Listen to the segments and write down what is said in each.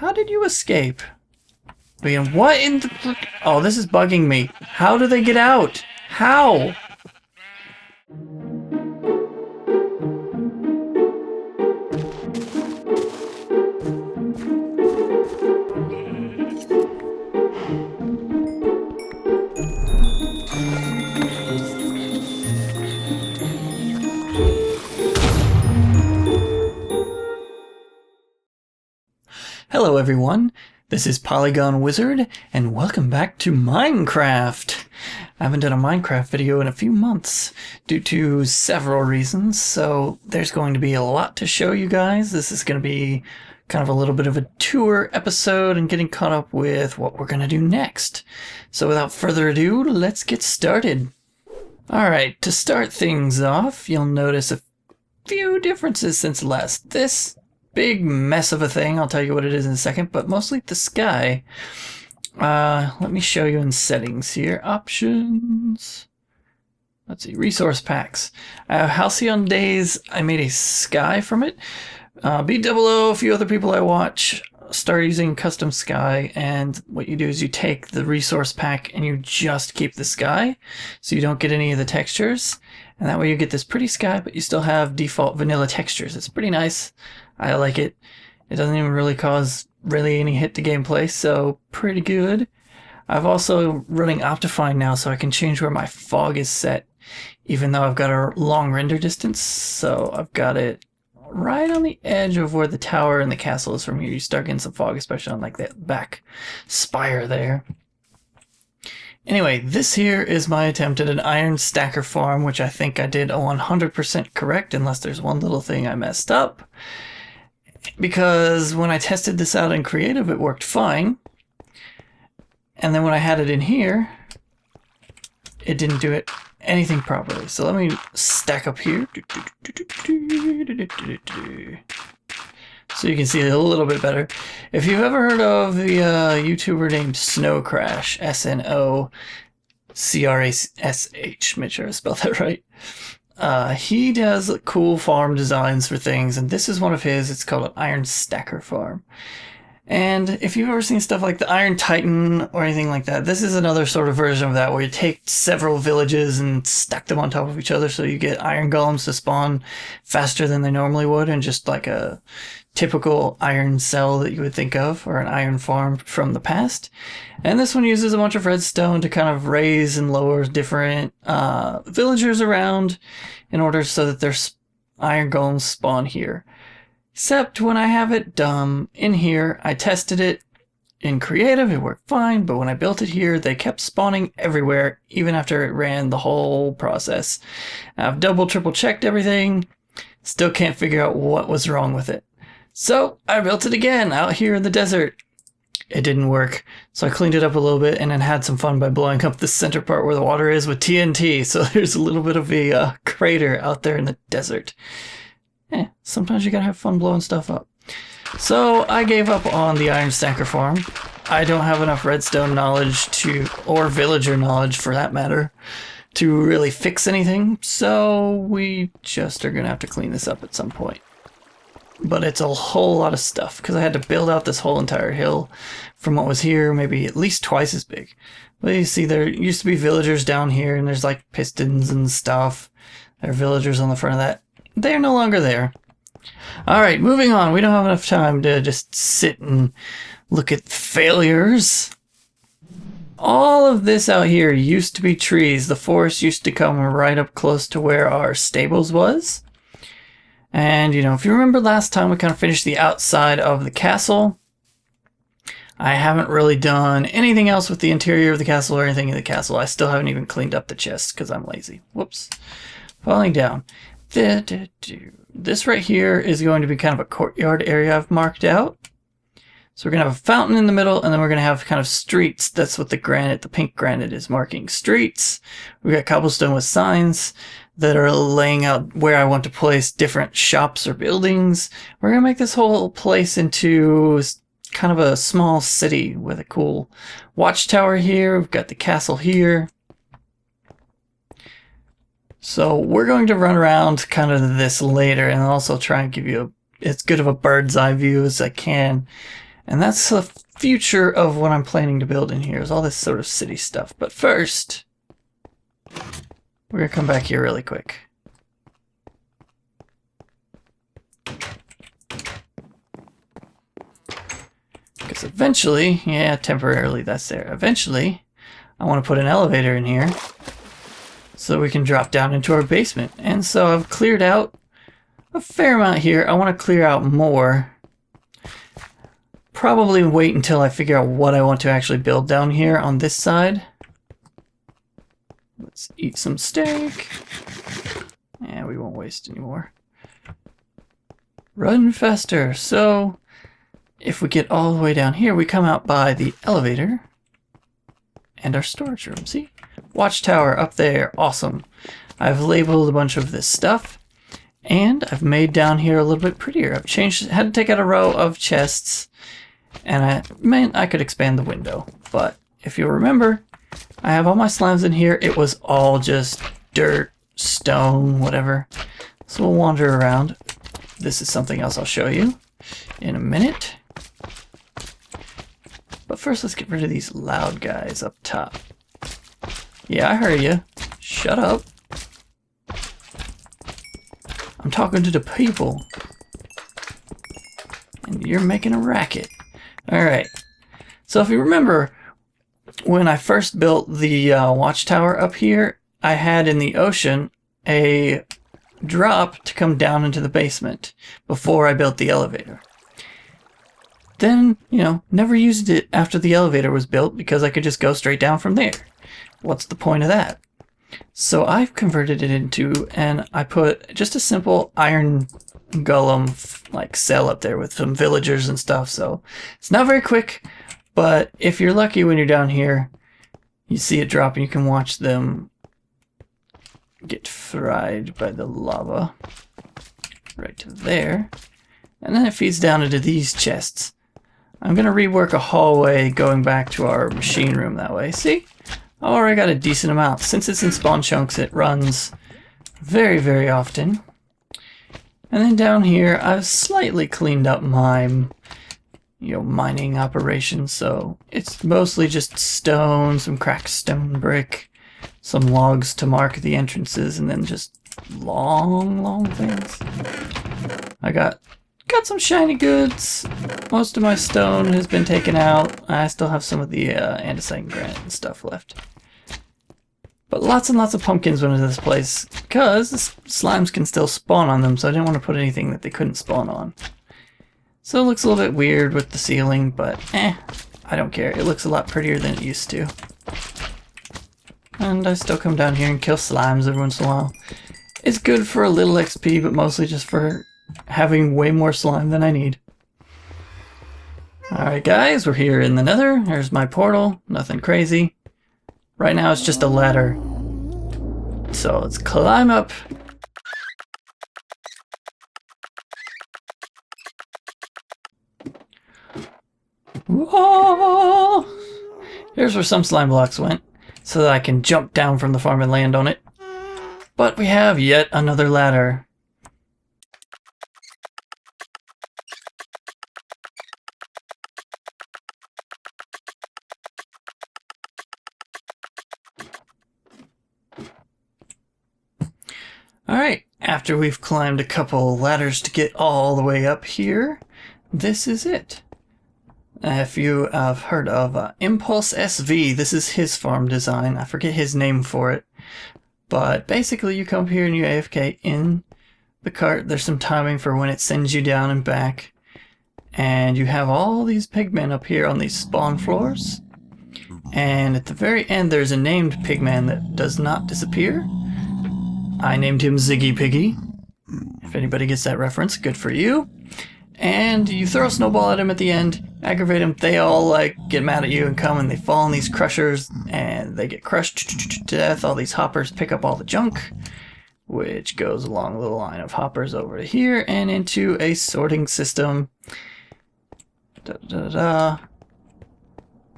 How did you escape? Wait, what in the frick? Oh, this is bugging me. How do they get out? How? Hello everyone, this is Polygon Wizard, and welcome back to Minecraft! I haven't done a Minecraft video in a few months, due to several reasons, so there's going to be a lot to show you guys. This is going to be kind of a little bit of a tour episode and getting caught up with what we're going to do next. So without further ado, let's get started. Alright, to start things off, you'll notice a few differences since last. This big mess of a thing, I'll tell you what it is in a second, but mostly the sky. Let me show you in settings here. Options. Let's see, resource packs. Halcyon Days, I made a sky from it. B00, a few other people I watch start using custom sky, and what you do is you take the resource pack and you just keep the sky, so you don't get any of the textures, and that way you get this pretty sky, but you still have default vanilla textures. It's pretty nice. I like it. It doesn't even really cause any hit to gameplay, so pretty good. I've also running Optifine now, so I can change where my fog is set, even though I've got a long render distance. So I've got it right on the edge of where the tower and the castle is from here. You start getting some fog, especially on like that back spire there. Anyway, this here is my attempt at an iron stacker farm, which I think I did 100% correct, unless there's one little thing I messed up. Because when I tested this out in creative, it worked fine. And then when I had it in here, it didn't do anything properly. So let me stack up here. So you can see it a little bit better. If you've ever heard of the YouTuber named Snow Crash, SNOCRASH, make sure I spelled that right. He does cool farm designs for things, and this is one of his. It's called an Iron Stacker Farm. And if you've ever seen stuff like the Iron Titan or anything like that, this is another sort of version of that, where you take several villages and stack them on top of each other so you get iron golems to spawn faster than they normally would, and just like a typical iron cell that you would think of, or an iron farm from the past. And this one uses a bunch of redstone to kind of raise and lower different villagers around in order so that their iron golems spawn here. Except when I have it done in here, I tested it in creative, it worked fine, but when I built it here, they kept spawning everywhere, even after it ran the whole process. I've double, triple checked everything, still can't figure out what was wrong with it. So I built it again out here in the desert. It didn't work, so I cleaned it up a little bit and then had some fun by blowing up the center part where the water is with TNT, so there's a little bit of a crater out there in the desert. Sometimes you gotta have fun blowing stuff up. So I gave up on the Iron Stacker Farm. I don't have enough redstone knowledge or villager knowledge for that matter, to really fix anything, so we just are gonna have to clean this up at some point. But it's a whole lot of stuff, because I had to build out this whole entire hill from what was here, maybe at least twice as big. But you see, there used to be villagers down here, and there's like pistons and stuff. There are villagers on the front of that. They're no longer there. Alright, moving on. We don't have enough time to just sit and look at failures. All of this out here used to be trees. The forest used to come right up close to where our stables was. And, you know, if you remember last time, we kind of finished the outside of the castle. I haven't really done anything else with the interior of the castle or anything in the castle. I still haven't even cleaned up the chests because I'm lazy. Whoops. Falling down. This right here is going to be kind of a courtyard area I've marked out. So we're going to have a fountain in the middle, and then we're going to have kind of streets. That's what the pink granite is marking. Streets. We got cobblestone with signs that are laying out where I want to place different shops or buildings. We're going to make this whole place into kind of a small city with a cool watchtower here. We've got the castle here. So we're going to run around kind of this later and also try and give you as good of a bird's eye view as I can. And that's the future of what I'm planning to build in here, is all this sort of city stuff. But first, we're going to come back here really quick. Because eventually, yeah, temporarily that's there. Eventually, I want to put an elevator in here so we can drop down into our basement. And so I've cleared out a fair amount here. I want to clear out more. Probably wait until I figure out what I want to actually build down here on this side. Let's eat some steak. Yeah, we won't waste any more. Run faster. So if we get all the way down here, we come out by the elevator and our storage room. See? Watchtower up there. Awesome. I've labeled a bunch of this stuff, and I've made down here a little bit prettier. I've changed, had to take out a row of chests, and I could expand the window. But if you remember, I have all my slimes in here. It was all just dirt, stone, whatever. So we'll wander around. This is something else I'll show you in a minute. But first, let's get rid of these loud guys up top. Yeah, I heard you. Shut up. I'm talking to the people. And you're making a racket. Alright. So if you remember, when I first built the watchtower up here, I had in the ocean a drop to come down into the basement before I built the elevator. Then, you know, never used it after the elevator was built because I could just go straight down from there. What's the point of that? So I've converted it into, and I put just a simple iron golem like cell up there with some villagers and stuff. So it's not very quick, but if you're lucky when you're down here, you see it drop and you can watch them get fried by the lava right to there. And then it feeds down into these chests. I'm going to rework a hallway going back to our machine room that way. See? I already got a decent amount. Since it's in spawn chunks, it runs very, very often. And then down here, I've slightly cleaned up my, mining operation. So it's mostly just stone, some cracked stone brick, some logs to mark the entrances, and then just long, long things. I got some shiny goods. Most of my stone has been taken out. I still have some of the andesite and granite and stuff left. But lots and lots of pumpkins went into this place because the slimes can still spawn on them, so I didn't want to put anything that they couldn't spawn on. So it looks a little bit weird with the ceiling, but I don't care. It looks a lot prettier than it used to. And I still come down here and kill slimes every once in a while. It's good for a little XP, but mostly just for having way more slime than I need. Alright guys, we're here in the nether. There's my portal. Nothing crazy. Right now it's just a ladder. So let's climb up. Whoa! Here's where some slime blocks went, so that I can jump down from the farm and land on it. But we have yet another ladder. Alright, after we've climbed a couple ladders to get all the way up here, this is it. If you have heard of Impulse SV, this is his farm design. I forget his name for it. But basically you come here and you AFK in the cart. There's some timing for when it sends you down and back. And you have all these pigmen up here on these spawn floors. And at the very end there's a named pigman that does not disappear. I named him Ziggy Piggy. If anybody gets that reference, good for you. And you throw a snowball at him at the end, aggravate him, they all get mad at you and come and they fall in these crushers and they get crushed to death. All these hoppers pick up all the junk, which goes along the line of hoppers over to here and into a sorting system.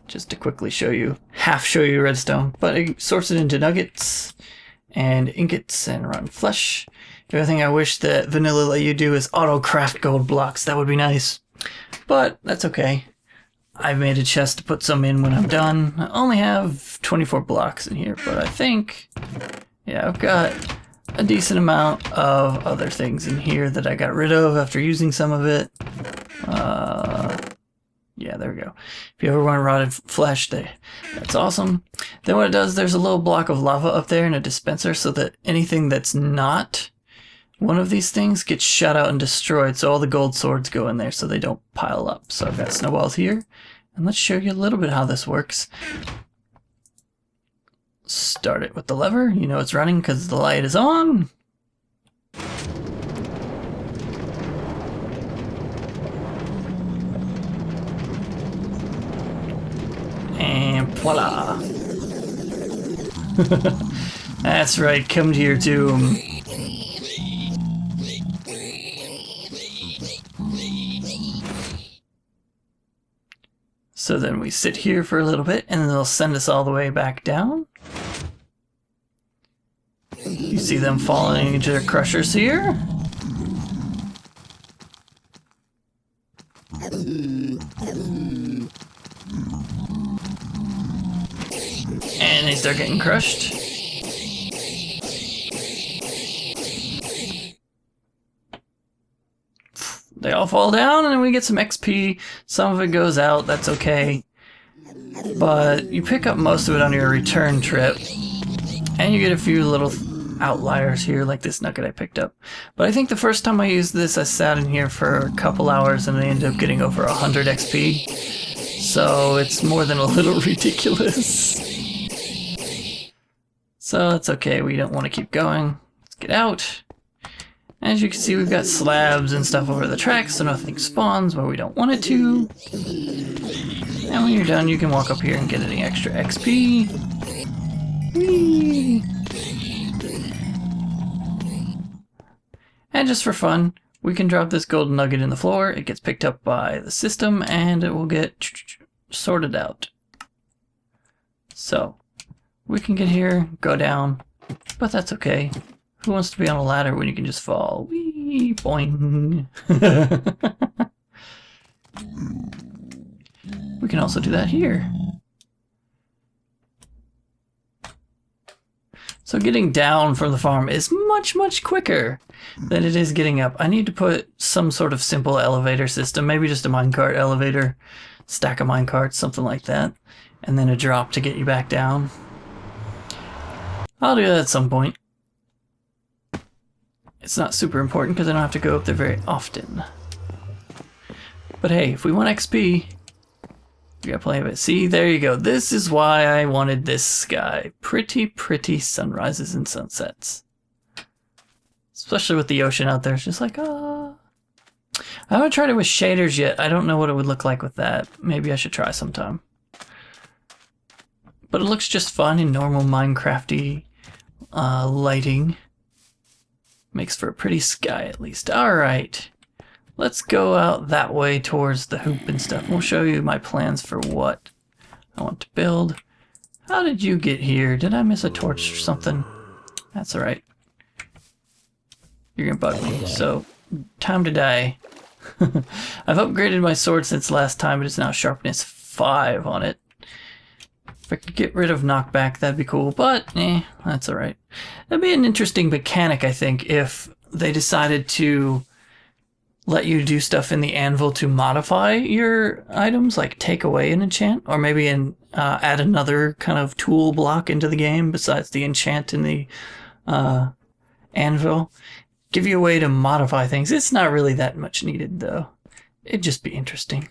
Just to quickly show you redstone, but it sorts it into nuggets and ingots and run flesh. The other thing I wish that vanilla let you do is auto craft gold blocks. That would be nice, but that's okay. I made a chest to put some in when I'm done. I only have 24 blocks in here, but I think, yeah, I've got a decent amount of other things in here that I got rid of after using some of it. Yeah, there we go. If you ever want rotted flesh, that's awesome. Then what it does, there's a little block of lava up there and a dispenser so that anything that's not one of these things gets shot out and destroyed, so all the gold swords go in there so they don't pile up. So I've got snowballs here, and let's show you a little bit how this works. Start it with the lever. You know it's running because the light is on. And voila. That's right, come to your doom. So then we sit here for a little bit and then they'll send us all the way back down. You see them falling into their crushers here. And they start getting crushed. They all fall down and then we get some XP. Some of it goes out, that's okay. But you pick up most of it on your return trip. And you get a few little outliers here, like this nugget I picked up. But I think the first time I used this, I sat in here for a couple hours and I ended up getting over 100 XP. So it's more than a little ridiculous. So it's okay, we don't want to keep going. Let's get out. As you can see, we've got slabs and stuff over the tracks, so nothing spawns where we don't want it to. And when you're done, you can walk up here and get any extra XP. Whee! And just for fun, we can drop this golden nugget in the floor. It gets picked up by the system, and it will get sorted out. So, we can get here, go down, but that's okay. Who wants to be on a ladder when you can just fall? Whee! Boing! We can also do that here. So getting down from the farm is much, much quicker than it is getting up. I need to put some sort of simple elevator system, maybe just a minecart elevator, stack of minecarts, something like that, and then a drop to get you back down. I'll do that at some point. It's not super important because I don't have to go up there very often. But hey, if we want XP, we got plenty of it. See, there you go. This is why I wanted this sky. Pretty, pretty sunrises and sunsets. Especially with the ocean out there. It's just like, ah. I haven't tried it with shaders yet. I don't know what it would look like with that. Maybe I should try sometime. But it looks just fun in normal Minecrafty lighting. Makes for a pretty sky at least. Alright. Let's go out that way towards the hoop and stuff. We'll show you my plans for what I want to build. How did you get here? Did I miss a torch or something? That's alright. You're gonna bug me, so time to die. I've upgraded my sword since last time, but it's now sharpness 5 on it. If I could get rid of knockback, that'd be cool, but that's alright. That'd be an interesting mechanic, I think, if they decided to let you do stuff in the anvil to modify your items, like take away an enchant, or maybe add another kind of tool block into the game besides the enchant in the anvil. Give you a way to modify things. It's not really that much needed, though. It'd just be interesting.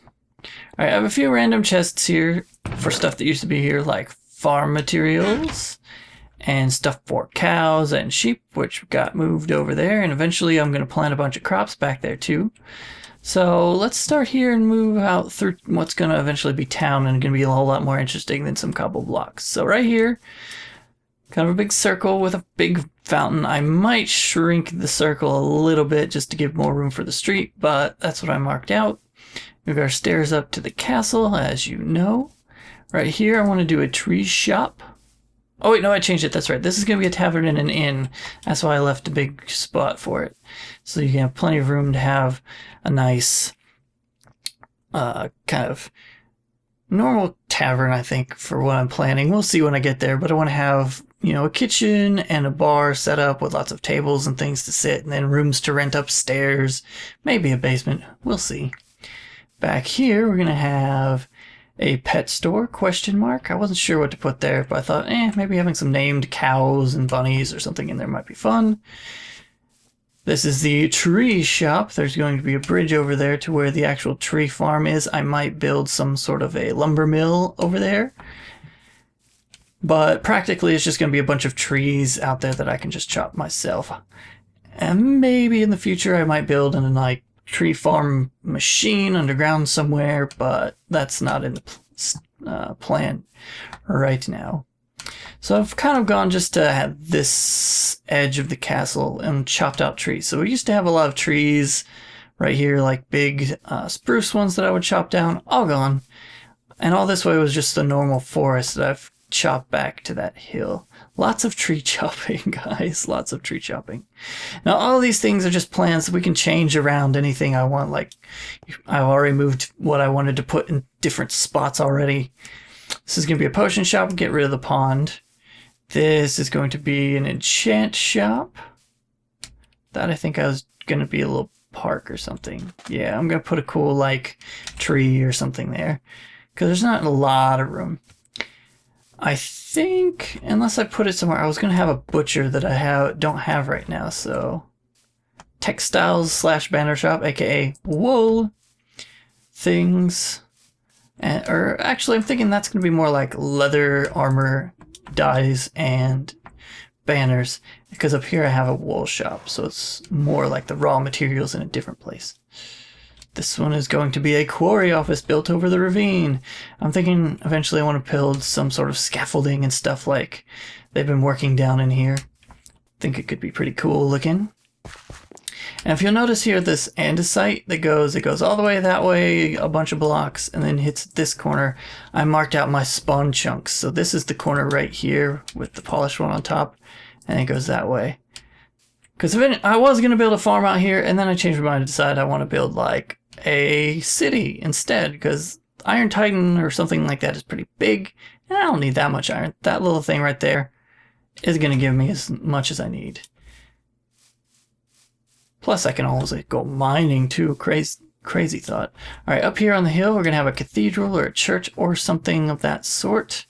Alright, I have a few random chests here for stuff that used to be here, like farm materials and stuff for cows and sheep, which got moved over there, and eventually I'm going to plant a bunch of crops back there too. So let's start here and move out through what's going to eventually be town and going to be a whole lot more interesting than some cobble blocks. So right here, kind of a big circle with a big fountain. I might shrink the circle a little bit just to give more room for the street, but that's what I marked out. We've got our stairs up to the castle, as you know. Right here, I want to do a tree shop. Oh wait, no, I changed it. That's right. This is going to be a tavern and an inn. That's why I left a big spot for it. So you can have plenty of room to have a nice kind of normal tavern, I think, for what I'm planning. We'll see when I get there, but I want to have, you know, a kitchen and a bar set up with lots of tables and things to sit, and then rooms to rent upstairs, maybe a basement. We'll see. Back here, we're going to have a pet store, question mark. I wasn't sure what to put there, but I thought, maybe having some named cows and bunnies or something in there might be fun. This is the tree shop. There's going to be a bridge over there to where the actual tree farm is. I might build some sort of a lumber mill over there. But practically it's just going to be a bunch of trees out there that I can just chop myself. And maybe in the future I might build an like tree farm machine underground somewhere, but that's not in the plan right now. So I've kind of gone just to have this edge of the castle and chopped out trees. So we used to have a lot of trees right here, like big spruce ones that I would chop down, all gone. And all this way was just the normal forest that I've chopped back to that hill. Lots of tree chopping, guys, lots of tree chopping. Now all of these things are just plans that we can change around anything I want. Like I've already moved what I wanted to put in different spots already. This is going to be a potion shop, get rid of the pond. This is going to be an enchant shop. That I think I was going to be a little park or something. Yeah, I'm going to put a cool like tree or something there, because there's not a lot of room. I think, unless I put it somewhere, I was going to have a butcher that I don't have right now. So textiles / banner shop, aka wool things. Or actually, I'm thinking that's going to be more like leather, armor, dyes, and banners. Because up here I have a wool shop, so it's more like the raw materials in a different place. This one is going to be a quarry office built over the ravine. I'm thinking eventually I want to build some sort of scaffolding and stuff like they've been working down in here. I think it could be pretty cool looking. And if you'll notice here, this andesite that goes all the way that way, a bunch of blocks, and then hits this corner. I marked out my spawn chunks. So this is the corner right here with the polished one on top, and it goes that way. Because I was going to build a farm out here, and then I changed my mind and decided I want to build like a city instead, because Iron Titan or something like that is pretty big, and I don't need that much iron. That little thing right there is going to give me as much as I need. Plus, I can always go mining too. Crazy thought. All right, up here on the hill, we're going to have a cathedral or a church or something of that sort.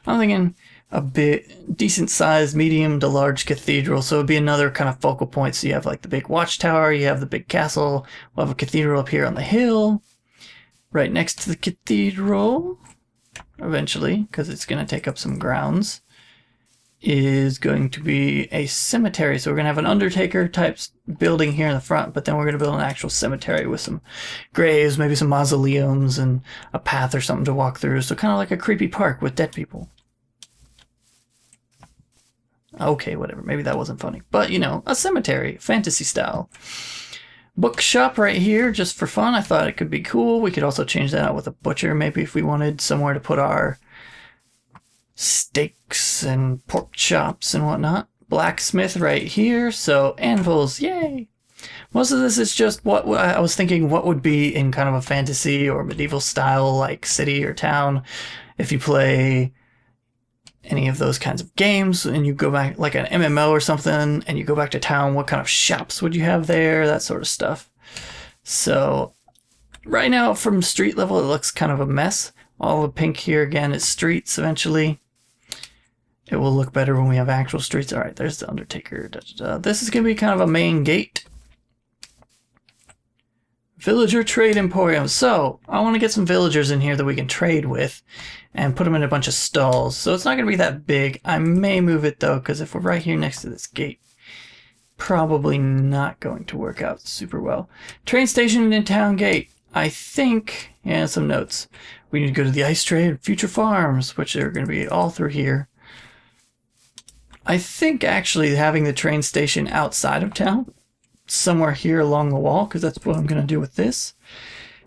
I'm thinking a bit decent-sized, medium to large cathedral. So it would be another kind of focal point. So you have like the big watchtower, you have the big castle. We'll have a cathedral up here on the hill, right next to the cathedral, eventually, because it's going to take up some grounds, is going to be a cemetery. So we're going to have an undertaker type building here in the front, but then we're going to build an actual cemetery with some graves, maybe some mausoleums and a path or something to walk through. So kind of like a creepy park with dead people. Okay, whatever. Maybe that wasn't funny. But, you know, a cemetery, fantasy style. Bookshop right here, just for fun. I thought it could be cool. We could also change that out with a butcher, maybe if we wanted somewhere to put our steaks and pork chops and whatnot. Blacksmith right here, so anvils, yay! Most of this is just what I was thinking what would be in kind of a fantasy or medieval style like city or town if you play any of those kinds of games and you go back like an MMO or something and you go back to town, what kind of shops would you have there, that sort of stuff. So right now from street level it looks kind of a mess. All the pink here again is streets eventually. It will look better when we have actual streets. All right, there's the Undertaker. This is going to be kind of a main gate. Villager Trade Emporium. So I want to get some villagers in here that we can trade with and put them in a bunch of stalls. So it's not going to be that big. I may move it though, because if we're right here next to this gate, probably not going to work out super well. Train station and town gate. I think, and some notes. We need to go to the ice trade, future farms, which are going to be all through here. I think actually having the train station outside of town, somewhere here along the wall, because that's what I'm going to do with this.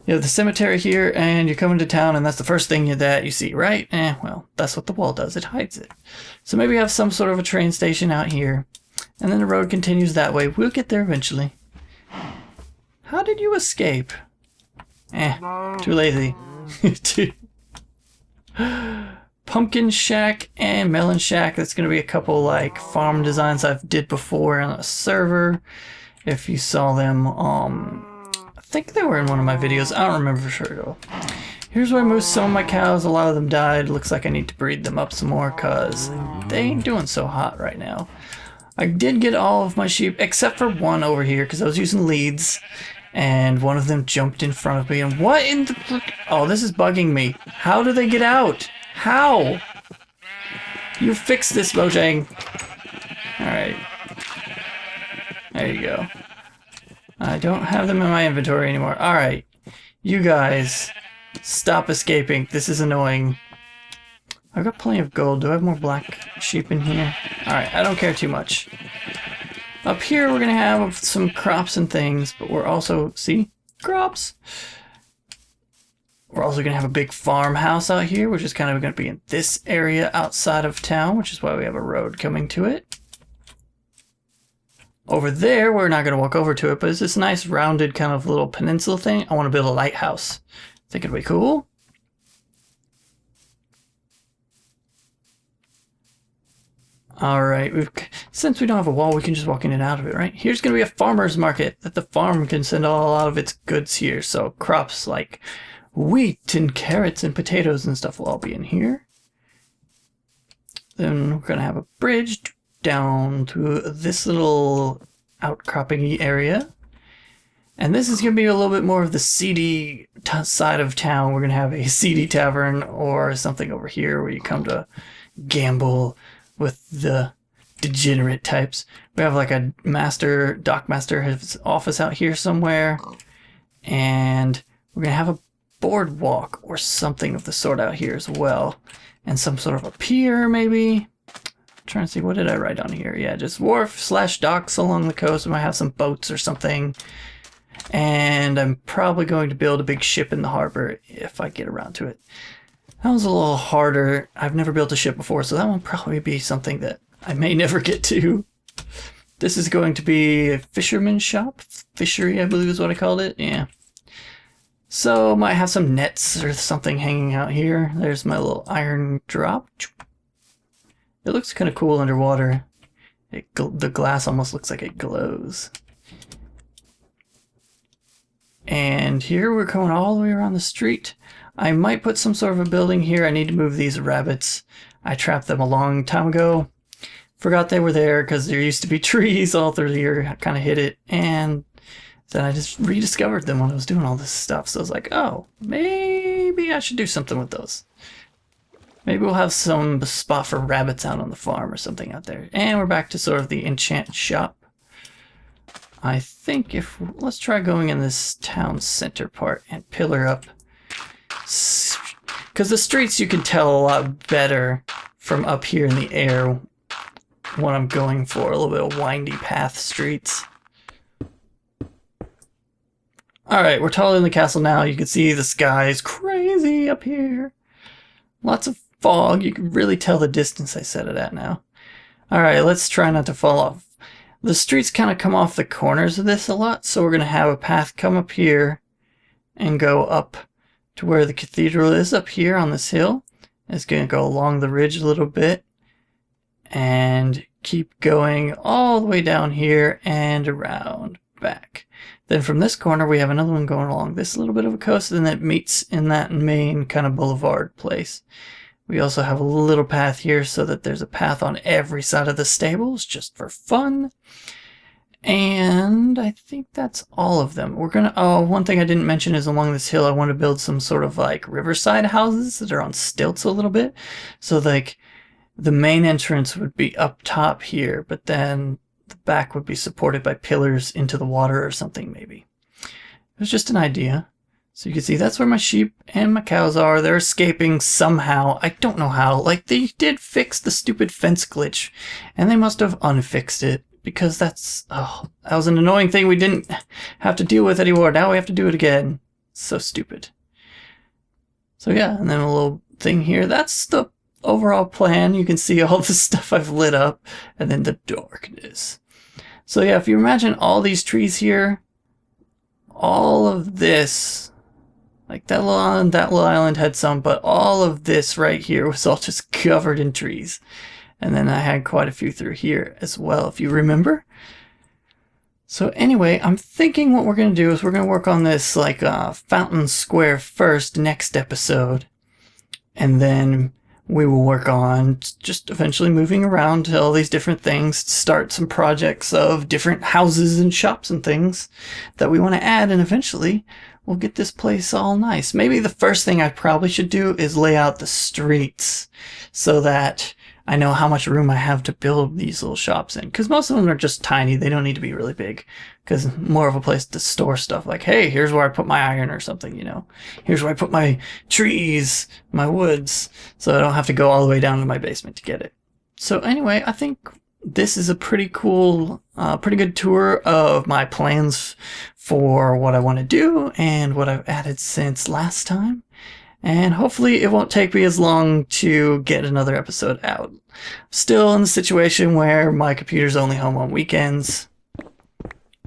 You have the cemetery here, and you're coming to town, and that's the first thing that you see, right? Well, that's what the wall does. It hides it. So maybe have some sort of a train station out here, and then the road continues that way. We'll get there eventually. How did you escape? Too lazy. Pumpkin Shack and Melon Shack. That's going to be a couple like farm designs I've did before on a server. If you saw them, I think they were in one of my videos. I don't remember for sure though. Here's where I moved some of my cows. A lot of them died. Looks like I need to breed them up some more because they ain't doing so hot right now. I did get all of my sheep except for one over here because I was using leads and one of them jumped in front of me. And what in the... Oh, this is bugging me. How do they get out? How? You fix this, Mojang. Alright. There you go. I don't have them in my inventory anymore. Alright. You guys... Stop escaping. This is annoying. I've got plenty of gold. Do I have more black sheep in here? Alright, I don't care too much. Up here we're going to have some crops and things, but we're also... See? Crops! We're also going to have a big farmhouse out here, which is kind of going to be in this area outside of town, which is why we have a road coming to it. Over there, we're not going to walk over to it, but it's this nice rounded kind of little peninsula thing. I want to build a lighthouse. Think it'd be cool? Alright, since we don't have a wall, we can just walk in and out of it, right? Here's going to be a farmer's market that the farm can send all out of its goods here. So crops like wheat and carrots and potatoes and stuff will all be in here. Then we're going to have a bridge down to this little outcropping area. And this is going to be a little bit more of the seedy side of town. We're going to have a seedy tavern or something over here where you come to gamble with the degenerate types. We have like a dock master, his office out here somewhere. And we're going to have a boardwalk or something of the sort out here as well. And some sort of a pier maybe. I'm trying to see, what did I write on here? Yeah, just wharf/docks along the coast. We might have some boats or something. And I'm probably going to build a big ship in the harbor if I get around to it. That was a little harder. I've never built a ship before, so that one probably be something that I may never get to. This is going to be a fisherman's shop. Fishery, I believe is what I called it. Yeah. So might have some nets or something hanging out here. There's my little iron drop. It looks kind of cool underwater. The glass almost looks like it glows. And here we're going all the way around the street. I might put some sort of a building here. I need to move these rabbits. I trapped them a long time ago. Forgot they were there because there used to be trees all through here. I kind of hid it. And then I just rediscovered them when I was doing all this stuff. So I was like, oh, maybe I should do something with those. Maybe we'll have some spot for rabbits out on the farm or something out there. And we're back to sort of the enchant shop. I think let's try going in this town center part and pillar up. Because the streets you can tell a lot better from up here in the air what I'm going for. A little bit of windy path streets. Alright, we're totally in the castle now. You can see the sky is crazy up here. Lots of fog. You can really tell the distance I set it at now. Alright, let's try not to fall off. The streets kind of come off the corners of this a lot, so we're going to have a path come up here and go up to where the cathedral is up here on this hill. It's going to go along the ridge a little bit and keep going all the way down here and around back. Then from this corner we have another one going along this little bit of a coast, and then it meets in that main kind of boulevard place. We also have a little path here so that there's a path on every side of the stables just for fun. And I think that's all of them. We're gonna, oh, one thing I didn't mention is along this hill I want to build some sort of like riverside houses that are on stilts a little bit. So like the main entrance would be up top here, but then the back would be supported by pillars into the water or something maybe. It was just an idea. So you can see that's where my sheep and my cows are. They're escaping somehow. I don't know how. Like, they did fix the stupid fence glitch, and they must have unfixed it, because that was an annoying thing we didn't have to deal with anymore. Now we have to do it again. So stupid. So yeah, and then a little thing here. That's the overall plan. You can see all the stuff I've lit up, and then the darkness. So yeah, if you imagine all these trees here, all of this Like that little island had some, but all of this right here was all just covered in trees. And then I had quite a few through here as well, if you remember. So anyway, I'm thinking what we're going to do is we're going to work on this like fountain square first next episode. And then we will work on just eventually moving around to all these different things, start some projects of different houses and shops and things that we want to add, and eventually we'll get this place all nice. Maybe the first thing I probably should do is lay out the streets so that I know how much room I have to build these little shops in, because most of them are just tiny. They don't need to be really big, because more of a place to store stuff. Like, hey, here's where I put my iron or something, you know. Here's where I put my trees, my woods, so I don't have to go all the way down to my basement to get it. So anyway, I think this is a pretty cool, pretty good tour of my plans for what I want to do and what I've added since last time. And hopefully it won't take me as long to get another episode out. Still in the situation where my computer's only home on weekends.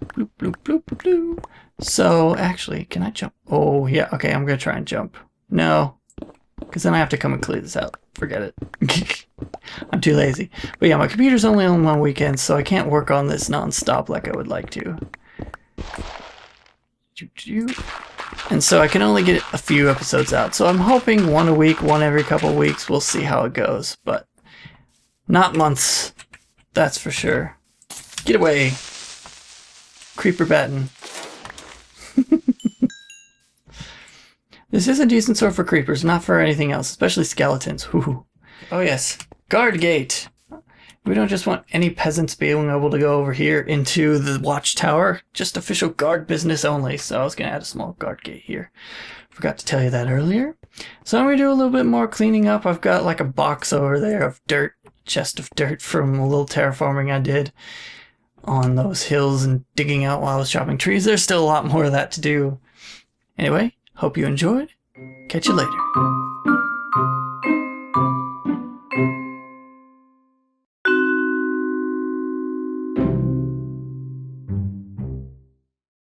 Bloop, bloop, bloop, bloop, bloop. So actually, can I jump? Oh yeah, okay, I'm gonna try and jump. No, because then I have to come and clear this out. Forget it. I'm too lazy. But yeah, my computer's only on weekends, so I can't work on this non-stop like I would like to. And so I can only get a few episodes out. So I'm hoping one a week, one every couple of weeks. We'll see how it goes, but not months. That's for sure. Get away, creeper batten. This is a decent sword for creepers, not for anything else, especially skeletons. Ooh. Oh yes, guard gate. We don't just want any peasants being able to go over here into the watchtower, just official guard business only. So I was going to add a small guard gate here. Forgot to tell you that earlier. So I'm going to do a little bit more cleaning up. I've got like a box over there of dirt, chest of dirt from a little terraforming I did on those hills and digging out while I was chopping trees. There's still a lot more of that to do. Anyway, hope you enjoyed. Catch you later.